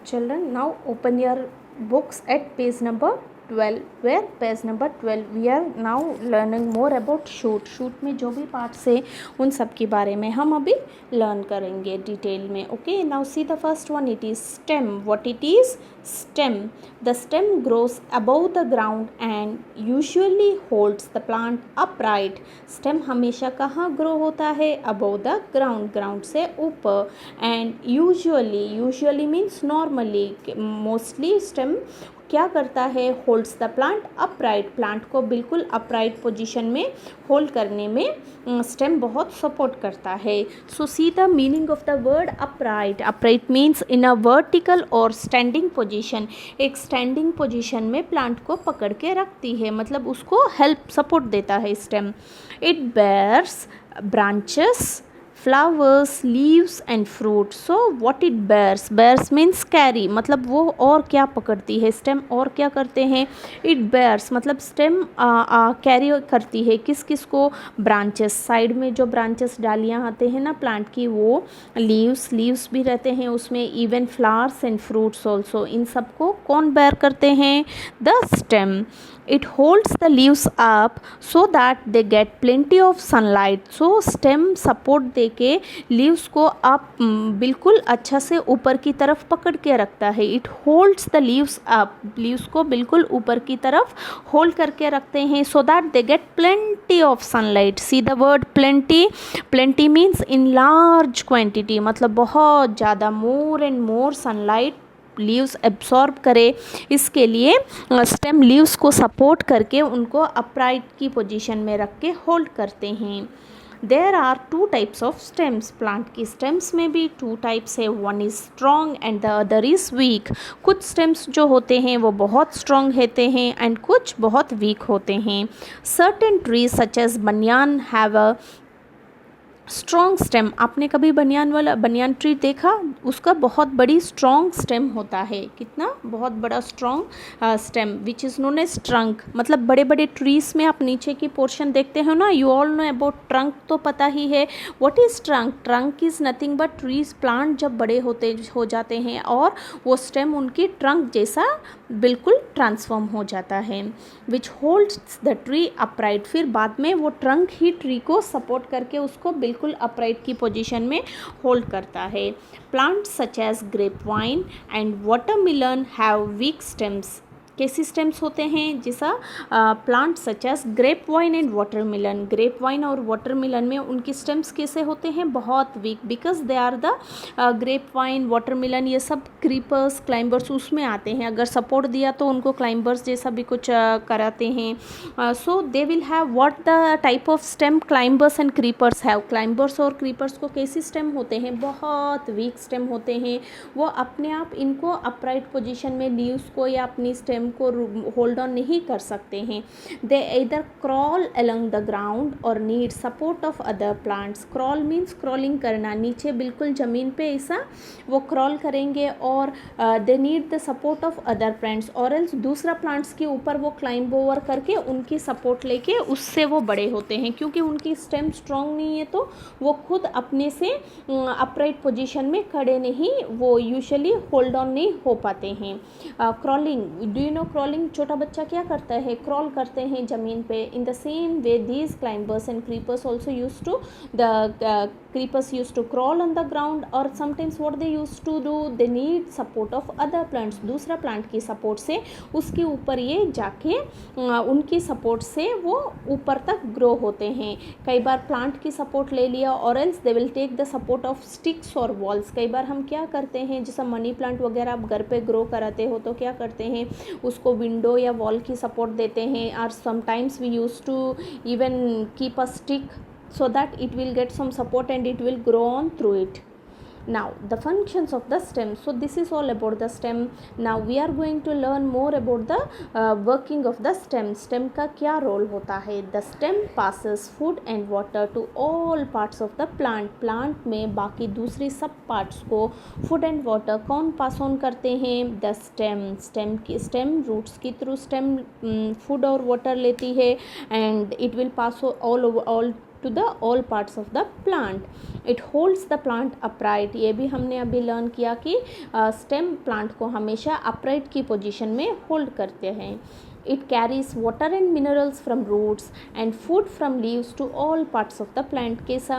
Children, now open your books at page number 12. Where page number 12 we are now learning more about shoot. Shoot में जो भी parts है उन सब के बारे में हम अभी लर्न करेंगे डिटेल में. Okay, now see the first one. It is stem. What it is? Stem. The stem grows above the ground and usually holds the plant upright. Stem हमेशा कहाँ grow होता है? Above the ground. Ground से ऊपर. And usually means normally, mostly stem क्या करता है? Holds the plant upright. Plant को बिल्कुल अपराइट पोजीशन में होल्ड करने में स्टेम बहुत सपोर्ट करता है. So see the meaning of the word upright. Upright means in a vertical और स्टैंडिंग पोजीशन. एक स्टैंडिंग पोजीशन में प्लांट को पकड़ के रखती है, मतलब उसको हेल्प सपोर्ट देता है stem. It bears branches, flowers, leaves and fruit. So what it bears means carry, मतलब वो और क्या पकड़ती है स्टेम, और क्या करते हैं? it bears मतलब स्टेम कैरी करती है किस किस को? ब्रांचेस. साइड में जो ब्रांचेस डालियाँ आते हैं ना प्लांट की, वो लीव्स भी रहते हैं उसमें. Even flowers and fruits also. इन सबको कौन बेयर करते हैं? The stem. It holds the leaves up so that they get plenty of sunlight. So stem support दे के leaves को up बिल्कुल अच्छा से ऊपर की तरफ पकड़ के रखता है. It holds the leaves up. leaves को बिल्कुल ऊपर की तरफ hold करके रखते हैं so that they get plenty of sunlight. See the word plenty. Plenty means in large quantity, मतलब बहुत ज़्यादा, more and more sunlight leaves absorb करे. इसके लिए स्टेम लीव्स को सपोर्ट करके उनको अपराइट की पोजीशन में रख के होल्ड करते हैं. There are two types of stems. Plant की स्टेम्स में भी टू टाइप्स है. One is strong and the other is weak. कुछ स्टेम्स जो होते हैं वो बहुत स्ट्रॉन्ग होते हैं एंड कुछ बहुत वीक होते हैं. सर्टेन ट्रीज सच एज बनियान हैव अ स्ट्रॉन्ग स्टेम. आपने कभी बनियान ट्री देखा? उसका बहुत बड़ी स्ट्रॉन्ग स्टेम होता है. कितना बहुत बड़ा strong stem, which is known as trunk. मतलब बड़े बड़े ट्रीज में आप नीचे की पोर्शन देखते हो ना, you all know about trunk, तो पता ही है. What is trunk? Trunk is nothing but trees. Plant जब बड़े हो जाते हैं और वो स्टेम उनकी ट्रंक जैसा बिल्कुल ट्रांसफॉर्म हो जाता है. विच होल्ड्स द ट्री अपराइट. फिर बाद में वो ट्रंक ही ट्री को सपोर्ट करके उसको बिल्कुल अपराइट की पोजीशन में होल्ड करता है. Plants such as grape vine and watermelon have weak stems. कैसी स्टेम्स होते हैं? जैसा plant such as grape vine and watermelon. Grape vine और वाटरमेलन में उनकी स्टेम्स कैसे होते हैं? बहुत weak, because they are the grape vine, watermelon, ये सब क्रीपर्स, क्लाइंबर्स उसमें आते हैं. अगर सपोर्ट दिया तो उनको क्लाइंबर्स जैसा भी कुछ कराते हैं. So they will have what the type of stem climbers and creepers have. Climbers और क्रीपर्स को कैसी स्टेम होते हैं? बहुत वीक स्टेम होते हैं. वो अपने आप इनको अपराइट पोजीशन में लीव्स को या अपनी स्टेम को होल्ड ऑन नहीं कर सकते हैं. दे इधर क्रॉल अलोंग द ग्राउंड और need support of other plants. Crawl means crawling करना, नीचे बिल्कुल ज़मीन पे ऐसा वो क्रॉल करेंगे. और they need the support of other plants, और एल्स दूसरा प्लांट्स के ऊपर वो क्लाइंब ओवर करके उनकी सपोर्ट लेके उससे वो बड़े होते हैं. क्योंकि उनकी स्टेम स्ट्रॉन्ग नहीं है तो वो खुद अपने से अपराइट पोजीशन में खड़े नहीं, वो यूजुअली होल्ड ऑन नहीं हो पाते हैं. Crawling, do you know crawling? छोटा बच्चा क्या करता है? क्रॉल करते हैं ज़मीन पे. In the same way these climbers and creepers also use to creepers used to crawl on the ground, or sometimes what they used to do, they need support of other plants. दूसरा plant की support से उसके ऊपर ये जाके उनकी support से वो ऊपर तक ग्रो होते हैं. कई बार प्लांट की सपोर्ट ले लिया, और else they will take the support of sticks और वॉल्स. कई बार हम क्या करते हैं, जैसा मनी प्लांट वगैरह आप घर पे ग्रो कराते हो तो क्या करते हैं, उसको विंडो या वॉल की सपोर्ट देते हैं. और sometimes we use to even keep a stick so that it will get some support and it will grow on through it. Now the functions of the stem. So this is all about the stem. Now we are going to learn more about the working of the stem. Stem का क्या role होता है? The stem passes food and water to all parts of the plant. Plant में बाकी दूसरी सब parts को food and water कौन पास ऑन करते हैं? The stem. Stem roots की through stem food और water लेती है and it will pass all to the all parts of the plant। it holds the plant upright, ये भी हमने अभी लर्न किया कि स्टेम प्लांट को हमेशा अपराइट की पोजीशन में होल्ड करते हैं। It carries water and minerals from roots and food from leaves to all parts of the plant। कैसा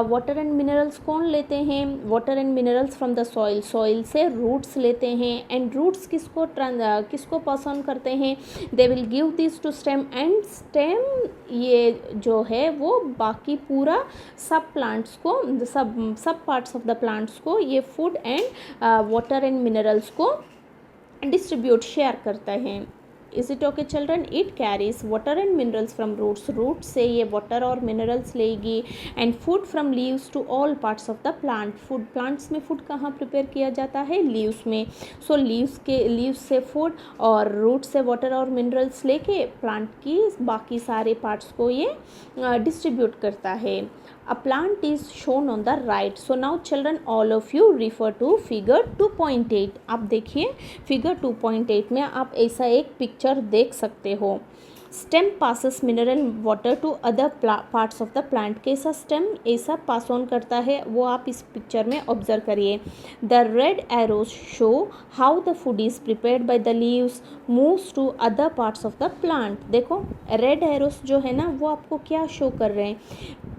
water and minerals कौन लेते हैं? water and minerals from the soil, soil से roots लेते हैं। and roots किसको pass on करते हैं? they will give this to stem, and stem ये जो है वो बाकी पूरा सब plants को, सब parts of the plants को ये food and water and minerals को डिस्ट्रीब्यूट शेयर करता है। Is it okay children? It carries water and minerals from roots, root से ये वाटर और मिनरल्स लेगी। And food from leaves to all parts of the plant, food plants में food कहाँ prepare किया जाता है? लीव्स में। सो लीव्स से फूड और रूट से वाटर और मिनरल्स लेके प्लांट की बाकी सारे पार्ट्स को ये डिस्ट्रीब्यूट करता है। A plant is shown on the right। So now children all of you refer to figure 2.8। आप देखिए फिगर 2.8 में आप ऐसा एक पिक्चर देख सकते हो। Stem passes mineral water to other parts of the plant। कैसा स्टेम ऐसा पास ऑन करता है वो आप इस पिक्चर में ऑब्जर्व करिए। The red arrows show how the food is prepared by the leaves moves to other parts of the plant. देखो रेड एरोज जो है ना वो आपको क्या शो कर रहे हैं?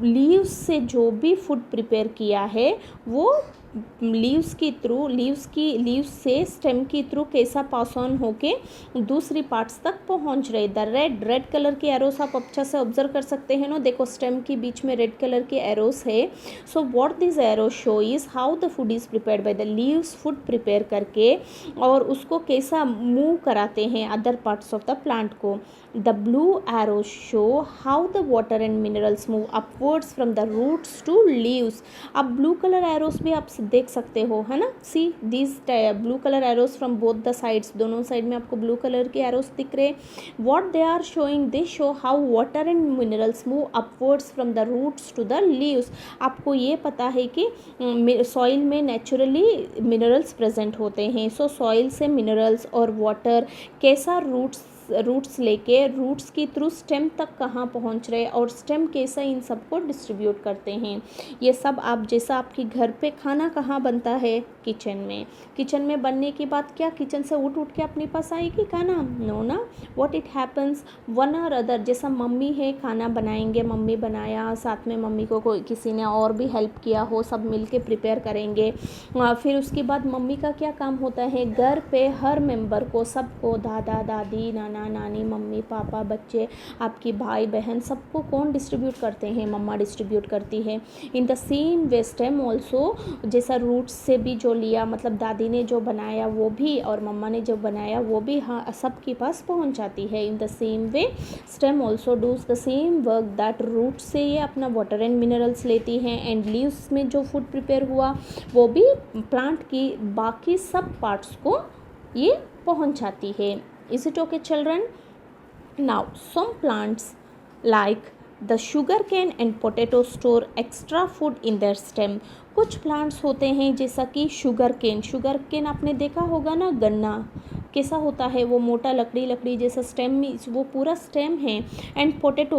लीव्स से जो भी फूड प्रिपेयर किया है वो लीव्स से स्टेम के थ्रू कैसा पास ऑन होके दूसरी पार्ट्स तक पहुंच रहे। द रेड कलर के एरोस आप अच्छा से ऑब्जर्व कर सकते हैं ना। देखो स्टेम के बीच में रेड कलर के एरोस है। So what this arrow show is how the food is prepared by the leaves, food prepare करके और उसको कैसा मूव कराते हैं other parts of the plant को। The blue arrow show how the water and minerals move upwards from the roots to leaves. अब blue colour arrows भी आप देख सकते हो, है ना। See this blue colour arrows from both the sides, दोनों साइड में आपको ब्लू कलर के एरोस दिख रहे। What they are showing? They show how water and minerals move upwards from the roots to the leaves. आपको ये पता है कि सॉइल में नेचुरली मिनरल्स प्रेजेंट होते हैं। सो सॉइल से मिनरल्स और वाटर कैसा रूट्स लेके रूट्स के थ्रू स्टेम तक कहाँ पहुँच रहे और स्टेम कैसा इन सबको डिस्ट्रीब्यूट करते हैं। ये सब आप जैसा आपके घर पे खाना कहाँ बनता है? किचन में। किचन में बनने के बाद क्या किचन से उठ के अपने पास आएगी खाना? नो ना। व्हाट इट हैपन्स वन और अदर, जैसा मम्मी है खाना बनाएंगे, मम्मी बनाया, साथ में मम्मी को कोई किसी ने और भी हेल्प किया हो, सब मिल के प्रिपेयर करेंगे। फिर उसके बाद मम्मी का क्या काम होता है? घर पे हर मेंबर को, सबको, दादा दादी, नाना नानी, मम्मी पापा, बच्चे, आपकी भाई बहन, सबको कौन डिस्ट्रीब्यूट करते हैं? मम्मा डिस्ट्रीब्यूट करती है। In the same way stem also, जैसा रूट्स से भी जो लिया, मतलब दादी ने जो बनाया वो भी और मम्मा ने जो बनाया वो भी हाँ सबके पास पहुंच जाती है। In the same way stem also does the same work that root से ये अपना वाटर एंड मिनरल्स लेती हैं एंड लीव्स में जो फूड प्रिपेयर हुआ वो भी प्लांट की बाकी सब पार्ट्स को ये पहुंच जाती है। Is it okay children? Now some plants like the sugarcane and potato store extra food in their stem। कुछ प्लांट्स होते हैं जैसा कि शुगर केन आपने देखा होगा ना, गन्ना कैसा होता है? वो मोटा लकड़ी जैसा स्टेम में वो पूरा स्टेम है। एंड पोटैटो,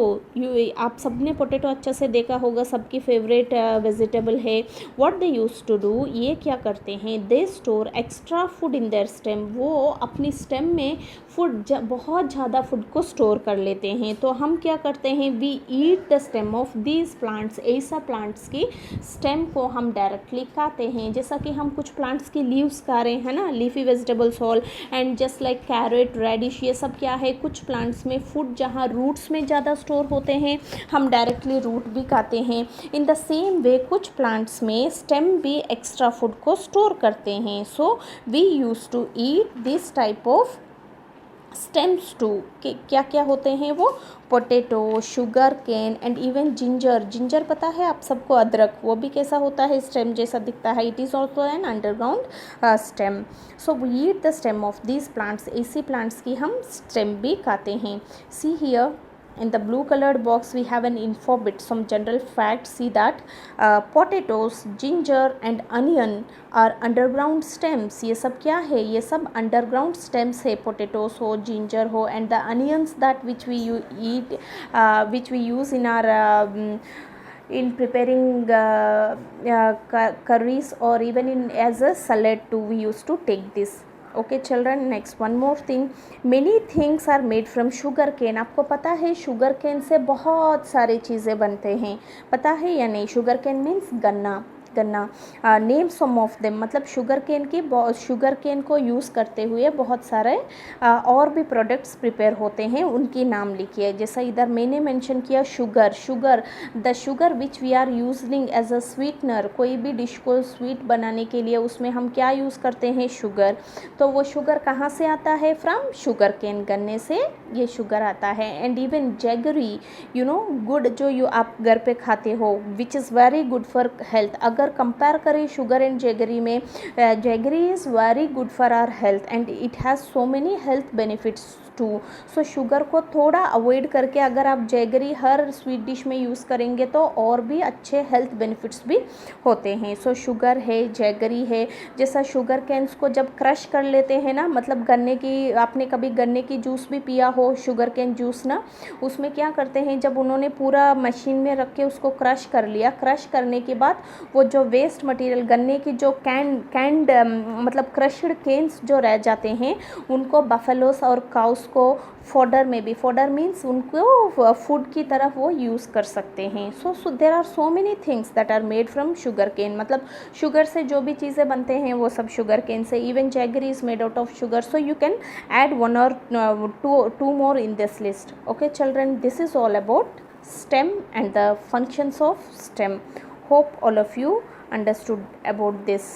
आप सबने पोटैटो अच्छा से देखा होगा, सबकी फेवरेट वेजिटेबल है। What they use to do, ये क्या करते हैं? They store extra food in their stem. वो अपनी स्टेम में फूड बहुत ज़्यादा फूड को स्टोर कर लेते हैं। तो हम क्या करते हैं? We eat the stem of these plants. ऐसा प्लांट्स की स्टेम को हम डायरेक्टली खाते हैं, जैसा कि हम कुछ प्लांट्स की लीव्स खा रहे हैं ना, leafy vegetables all and just like carrot, radish, ये सब क्या है? कुछ प्लांट्स में फूड जहाँ रूट्स में ज़्यादा स्टोर होते हैं हम डायरेक्टली रूट भी खाते हैं। इन द सेम वे कुछ प्लांट्स में स्टेम भी एक्स्ट्रा फूड को स्टोर करते हैं। So we use to eat this type of stems too. क्या क्या होते हैं वो? Potato, sugar cane and even ginger पता है आप सबको? अदरक, वो भी कैसा होता है? स्टेम जैसा दिखता है। It is also an underground stem. So we eat the stem of these plants. ऐसी प्लांट्स की हम स्टेम भी खाते हैं। See here in the blue colored box we have an info bit, some general facts. See that potatoes, ginger and onion are underground stems। ये सब क्या है? ये सब underground stems है। potatoes हो, ginger हो and the onions that which we eat which we use in our in preparing curries, or even in as a salad too we used to take this. Okay children, next one more thing, many things are made from sugar cane. आपको पता है sugar cane से बहुत सारी चीज़ें बनते हैं, पता है या नहीं? शुगर केन मीन्स गन्ना, गन्ना। नेम सम ऑफ देम, मतलब शुगर केन को यूज़ करते हुए बहुत सारे और भी प्रोडक्ट्स प्रिपेयर होते हैं, उनकी नाम लिखिए। जैसा इधर मैंने मेंशन किया sugar, the sugar which we are using as a sweetener, कोई भी डिश को स्वीट बनाने के लिए उसमें हम क्या यूज़ करते हैं? शुगर। तो वो शुगर कहाँ से आता है? फ्रॉम शुगर केन, गन्ने से ये शुगर आता है। And even jaggery, you know गुड़ जो आप घर पे खाते हो, which is very good for health. अगर कंपेयर करें शुगर एंड जैगरी में, jaggery is very good for our health and it has so many health benefits too. So sugar को थोड़ा अवॉइड करके अगर आप जैगरी हर स्वीट डिश में यूज़ करेंगे तो और भी अच्छे हेल्थ बेनिफिट्स भी होते हैं। सो शुगर है, जैगरी है। जैसा शुगर कैन्स को जब क्रश कर लेते हैं ना, मतलब गन्ने की, आपने कभी गन्ने की जूस भी पिया हो, शुगर कैन जूस ना, उसमें क्या करते हैं, जब उन्होंने पूरा मशीन में रख के उसको क्रश कर लिया, क्रश करने के बाद वो जो वेस्ट मटेरियल गन्ने की जो कैंड मतलब क्रश्ड केन्स जो रह जाते हैं, उनको बफेलोस और काउस को फॉडर में भी, फॉडर मीन्स उनको फूड की तरफ वो यूज़ कर सकते हैं। So there are so many things that are made from sugar cane, मतलब शुगर से जो भी चीज़ें बनते हैं वो सब शुगर केन से। Even jaggery is made out of sugar, so you can add one or two more in this list. Okay children, this is all about STEM and the functions of STEM. Hope all of you understood about this.